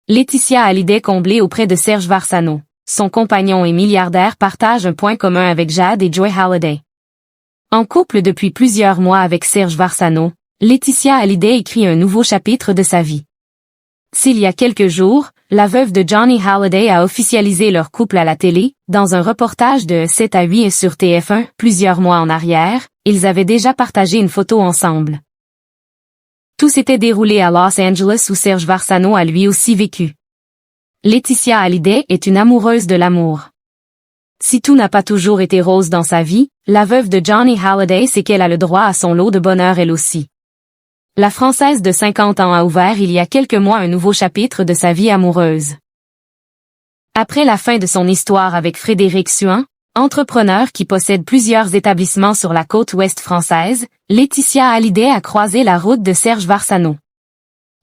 Laetitia Hallyday comblée auprès de Serge Varsano. Son compagnon et milliardaire partage un point commun avec Jade et Joy Halliday. En couple depuis plusieurs mois avec Serge Varsano, Laetitia Hallyday écrit un nouveau chapitre de sa vie. S'il y a quelques jours, la veuve de Johnny Hallyday a officialisé leur couple à la télé, dans un reportage de 7 à 8 sur TF1, plusieurs mois en arrière, ils avaient déjà partagé une photo ensemble. Tout s'était déroulé à Los Angeles où Serge Varsano a lui aussi vécu. Laetitia Hallyday est une amoureuse de l'amour. Si tout n'a pas toujours été rose dans sa vie, la veuve de Johnny Hallyday sait qu'elle a le droit à son lot de bonheur elle aussi. La Française de 50 ans a ouvert il y a quelques mois un nouveau chapitre de sa vie amoureuse. Après la fin de son histoire avec Frédéric Suhan, entrepreneur qui possède plusieurs établissements sur la côte ouest française, Laetitia Hallyday a croisé la route de Serge Varsano.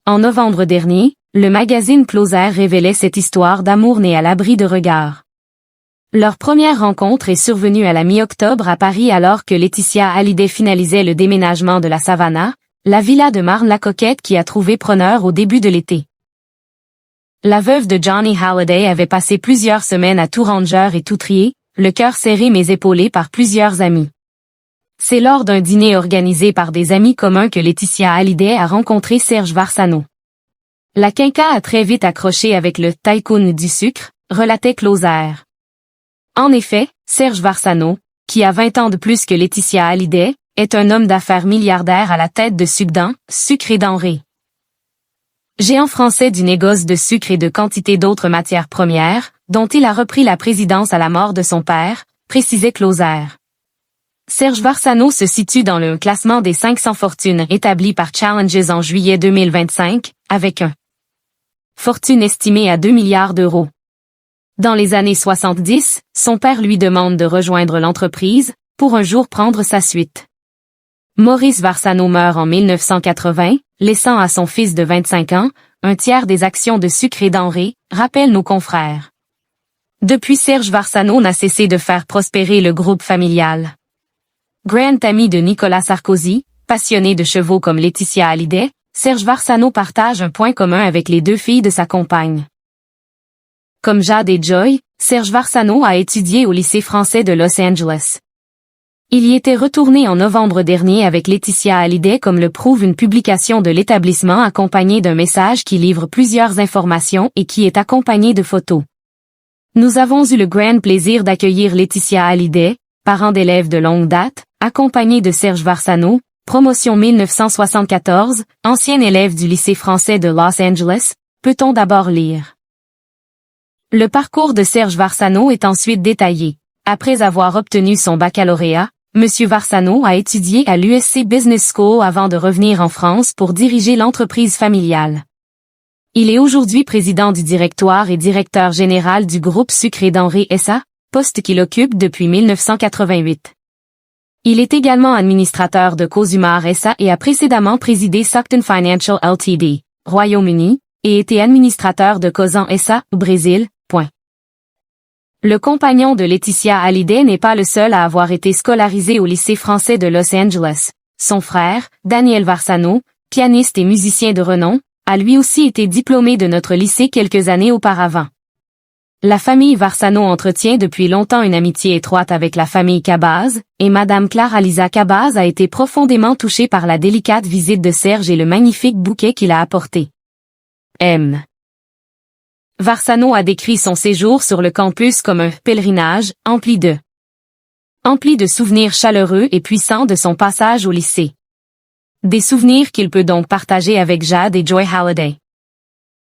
En novembre dernier, le magazine Closer révélait cette histoire d'amour née à l'abri de regards. Leur première rencontre est survenue à la mi-octobre à Paris alors que Laetitia Hallyday finalisait le déménagement de la Savannah, la villa de Marne-la-Coquette qui a trouvé preneur au début de l'été. La veuve de Johnny Hallyday avait passé plusieurs semaines à tout ranger et tout trier, le cœur serré mais épaulé par plusieurs amis. C'est lors d'un dîner organisé par des amis communs que Laetitia Hallyday a rencontré Serge Varsano. La quinca a très vite accroché avec le tycoon du sucre, relatait Closer. En effet, Serge Varsano, qui a 20 ans de plus que Laetitia Hallyday, est un homme d'affaires milliardaire à la tête de Sucdan, Sucre et Denrées. Géant français du négoce de sucre et de quantité d'autres matières premières, dont il a repris la présidence à la mort de son père, précisait Closer. Serge Varsano se situe dans le classement des 500 fortunes établi par Challenges en juillet 2025, avec un fortune estimée à 2 milliards d'euros. Dans les années 70, son père lui demande de rejoindre l'entreprise, pour un jour prendre sa suite. Maurice Varsano meurt en 1980, laissant à son fils de 25 ans, un tiers des actions de Sucre et Denrées, rappellent nos confrères. Depuis Serge Varsano n'a cessé de faire prospérer le groupe familial. Grand ami de Nicolas Sarkozy, passionné de chevaux comme Laetitia Hallyday, Serge Varsano partage un point commun avec les deux filles de sa compagne. Comme Jade et Joy, Serge Varsano a étudié au lycée français de Los Angeles. Il y était retourné en novembre dernier avec Laetitia Hallyday comme le prouve une publication de l'établissement accompagnée d'un message qui livre plusieurs informations et qui est accompagné de photos. Nous avons eu le grand plaisir d'accueillir Laetitia Hallyday, parent d'élèves de longue date, accompagnée de Serge Varsano, promotion 1974, ancien élève du lycée français de Los Angeles, peut-on d'abord lire. Le parcours de Serge Varsano est ensuite détaillé. Après avoir obtenu son baccalauréat, M. Varsano a étudié à l'USC Business School avant de revenir en France pour diriger l'entreprise familiale. Il est aujourd'hui président du directoire et directeur général du groupe Sucre et Denrées SA, poste qu'il occupe depuis 1988. Il est également administrateur de Cosumar SA et a précédemment présidé Stockton Financial Ltd, Royaume-Uni, et été administrateur de Cosan SA, Brésil. Le compagnon de Laetitia Hallyday n'est pas le seul à avoir été scolarisé au lycée français de Los Angeles. Son frère, Daniel Varsano, pianiste et musicien de renom, a lui aussi été diplômé de notre lycée quelques années auparavant. La famille Varsano entretient depuis longtemps une amitié étroite avec la famille Cabaz, et Madame Clara Lisa Cabaz a été profondément touchée par la délicate visite de Serge et le magnifique bouquet qu'il a apporté. M. Varsano a décrit son séjour sur le campus comme un pèlerinage, empli de souvenirs chaleureux et puissants de son passage au lycée. Des souvenirs qu'il peut donc partager avec Jade et Joy Halliday.